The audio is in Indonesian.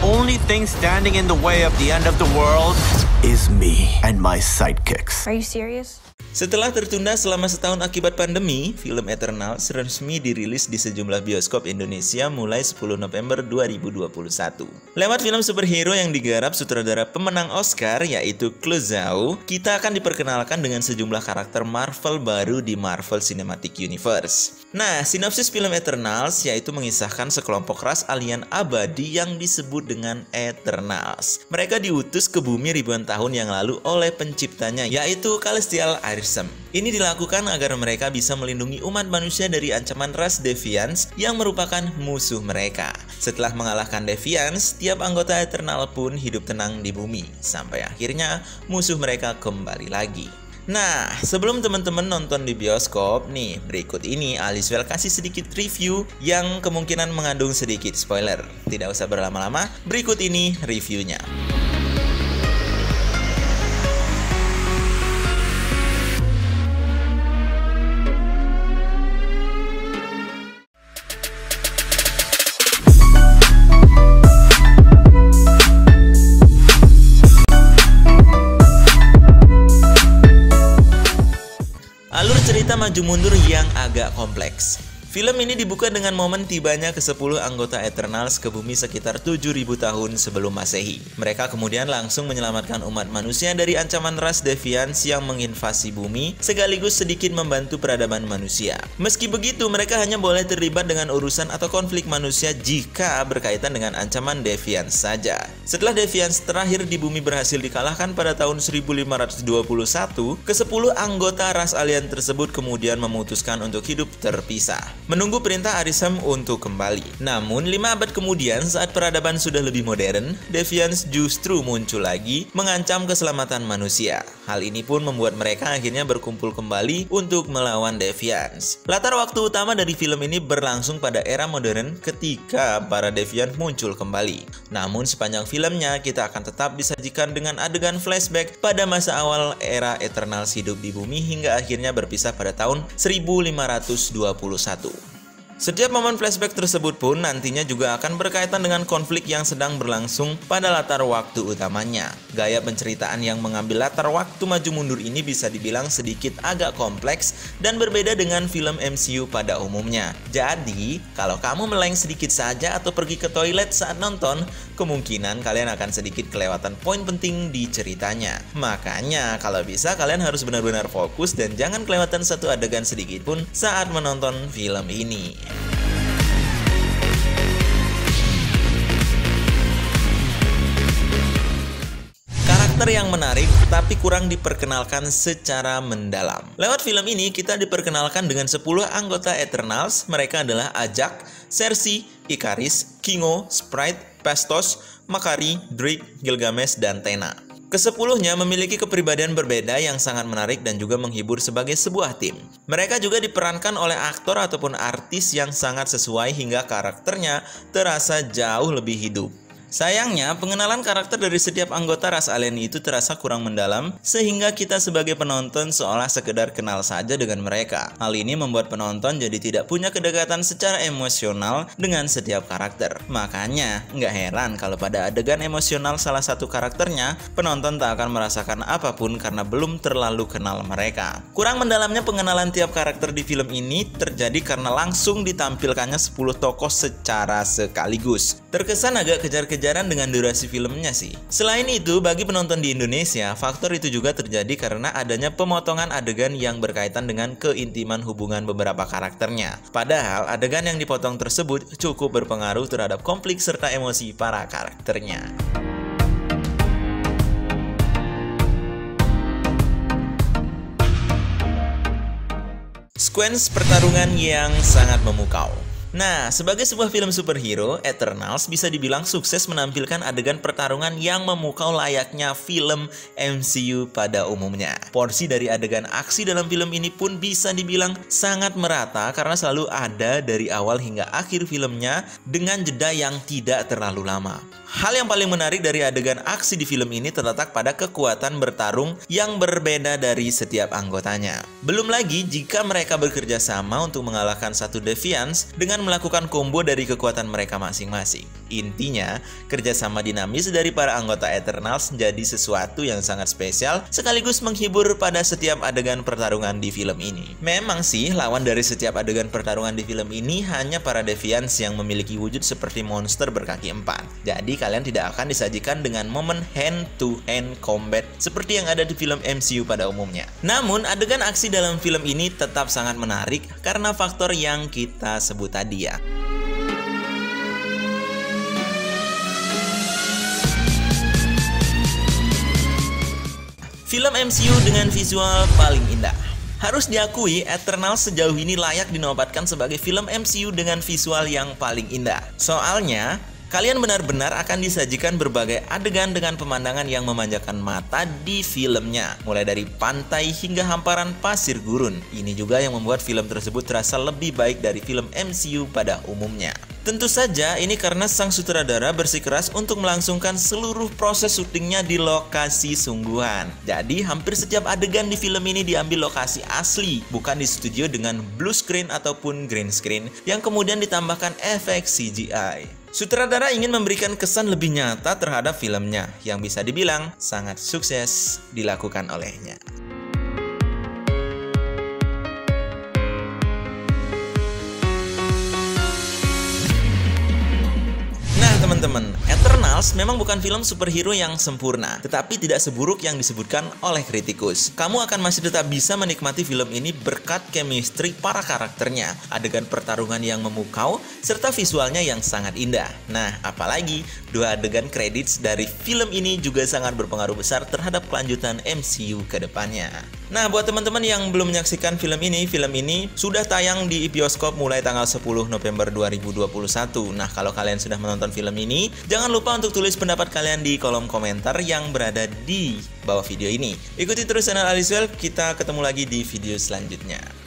only thing standing in the way of the end of the world is me and my sidekicks. Are you serious? Setelah tertunda selama setahun akibat pandemi, film Eternals resmi dirilis di sejumlah bioskop Indonesia mulai 10 November 2021. Lewat film superhero yang digarap sutradara pemenang Oscar yaitu Chloe Zhao, kita akan diperkenalkan dengan sejumlah karakter Marvel baru di Marvel Cinematic Universe. Nah, sinopsis film Eternals yaitu mengisahkan sekelompok ras alien abadi yang disebut dengan Eternals. Mereka diutus ke bumi ribuan tahun yang lalu oleh penciptanya yaitu Celestial Arishem. Ini dilakukan agar mereka bisa melindungi umat manusia dari ancaman ras Deviants yang merupakan musuh mereka. Setelah mengalahkan Deviants, tiap anggota Eternal pun hidup tenang di bumi, sampai akhirnya musuh mereka kembali lagi. Nah, sebelum teman-teman nonton di bioskop, nih berikut ini Aliswell kasih sedikit review yang kemungkinan mengandung sedikit spoiler. Tidak usah berlama-lama, berikut ini reviewnya. Alur cerita maju mundur yang agak kompleks. Film ini dibuka dengan momen tibanya ke-10 anggota Eternals ke bumi sekitar 7.000 tahun sebelum Masehi. Mereka kemudian langsung menyelamatkan umat manusia dari ancaman ras Deviants yang menginvasi bumi, sekaligus sedikit membantu peradaban manusia. Meski begitu, mereka hanya boleh terlibat dengan urusan atau konflik manusia jika berkaitan dengan ancaman Deviants saja. Setelah Deviants terakhir di bumi berhasil dikalahkan pada tahun 1521, ke-10 anggota ras alien tersebut kemudian memutuskan untuk hidup terpisah, menunggu perintah Arishem untuk kembali. Namun 5 abad kemudian, saat peradaban sudah lebih modern, Deviants justru muncul lagi mengancam keselamatan manusia. Hal ini pun membuat mereka akhirnya berkumpul kembali untuk melawan Deviants. Latar waktu utama dari film ini berlangsung pada era modern ketika para Deviant muncul kembali. Namun sepanjang filmnya kita akan tetap disajikan dengan adegan flashback pada masa awal era Eternals hidup di bumi hingga akhirnya berpisah pada tahun 1521. Setiap momen flashback tersebut pun nantinya juga akan berkaitan dengan konflik yang sedang berlangsung pada latar waktu utamanya. Gaya penceritaan yang mengambil latar waktu maju mundur ini bisa dibilang sedikit agak kompleks dan berbeda dengan film MCU pada umumnya. Jadi, kalau kamu meleng sedikit saja atau pergi ke toilet saat nonton, kemungkinan kalian akan sedikit kelewatan poin penting di ceritanya. Makanya, kalau bisa kalian harus benar-benar fokus dan jangan kelewatan satu adegan sedikit pun saat menonton film ini. Karakter yang menarik tapi kurang diperkenalkan secara mendalam. Lewat film ini kita diperkenalkan dengan 10 anggota Eternals. Mereka adalah Ajak, Cersei, Ikaris, Kingo, Sprite, Phastos, Makari, Drake, Gilgamesh, dan Tena. Ke-10-nya memiliki kepribadian berbeda yang sangat menarik dan juga menghibur sebagai sebuah tim. Mereka juga diperankan oleh aktor ataupun artis yang sangat sesuai hingga karakternya terasa jauh lebih hidup. Sayangnya, pengenalan karakter dari setiap anggota ras alien itu terasa kurang mendalam, sehingga kita sebagai penonton seolah sekedar kenal saja dengan mereka. Hal ini membuat penonton jadi tidak punya kedekatan secara emosional dengan setiap karakter. Makanya, nggak heran kalau pada adegan emosional salah satu karakternya, penonton tak akan merasakan apapun karena belum terlalu kenal mereka. Kurang mendalamnya pengenalan tiap karakter di film ini terjadi karena langsung ditampilkannya 10 tokoh secara sekaligus. Terkesan agak kejar-kejaran dengan durasi filmnya sih. Selain itu, bagi penonton di Indonesia, faktor itu juga terjadi karena adanya pemotongan adegan yang berkaitan dengan keintiman hubungan beberapa karakternya. Padahal, adegan yang dipotong tersebut cukup berpengaruh terhadap konflik serta emosi para karakternya. Sequence pertarungan yang sangat memukau. Nah, sebagai sebuah film superhero, Eternals bisa dibilang sukses menampilkan adegan pertarungan yang memukau layaknya film MCU pada umumnya. Porsi dari adegan aksi dalam film ini pun bisa dibilang sangat merata karena selalu ada dari awal hingga akhir filmnya dengan jeda yang tidak terlalu lama. Hal yang paling menarik dari adegan aksi di film ini terletak pada kekuatan bertarung yang berbeda dari setiap anggotanya. Belum lagi jika mereka bekerja sama untuk mengalahkan satu Deviants dengan melakukan combo dari kekuatan mereka masing-masing. Intinya, kerjasama dinamis dari para anggota Eternals jadi sesuatu yang sangat spesial sekaligus menghibur pada setiap adegan pertarungan di film ini. Memang sih, lawan dari setiap adegan pertarungan di film ini hanya para Deviants yang memiliki wujud seperti monster berkaki 4. Jadi kalian tidak akan disajikan dengan momen hand-to-hand combat seperti yang ada di film MCU pada umumnya. Namun, adegan aksi dalam film ini tetap sangat menarik karena faktor yang kita sebut tadi ya. Film MCU dengan visual paling indah. Harus diakui, Eternals sejauh ini layak dinobatkan sebagai film MCU dengan visual yang paling indah. Soalnya, kalian benar-benar akan disajikan berbagai adegan dengan pemandangan yang memanjakan mata di filmnya. Mulai dari pantai hingga hamparan pasir gurun. Ini juga yang membuat film tersebut terasa lebih baik dari film MCU pada umumnya. Tentu saja ini karena sang sutradara bersikeras untuk melangsungkan seluruh proses syutingnya di lokasi sungguhan. Jadi hampir setiap adegan di film ini diambil lokasi asli, bukan di studio dengan blue screen ataupun green screen yang kemudian ditambahkan efek CGI. Sutradara ingin memberikan kesan lebih nyata terhadap filmnya, yang bisa dibilang sangat sukses dilakukan olehnya. Teman-teman, Eternals memang bukan film superhero yang sempurna, tetapi tidak seburuk yang disebutkan oleh kritikus. Kamu akan masih tetap bisa menikmati film ini berkat chemistry para karakternya, adegan pertarungan yang memukau, serta visualnya yang sangat indah. Nah, apalagi dua adegan credits dari film ini juga sangat berpengaruh besar terhadap kelanjutan MCU ke depannya. Nah, buat teman-teman yang belum menyaksikan film ini sudah tayang di bioskop mulai tanggal 10 November 2021. Nah, kalau kalian sudah menonton film ini, jangan lupa untuk tulis pendapat kalian di kolom komentar yang berada di bawah video ini. Ikuti terus channel Aliswell, kita ketemu lagi di video selanjutnya.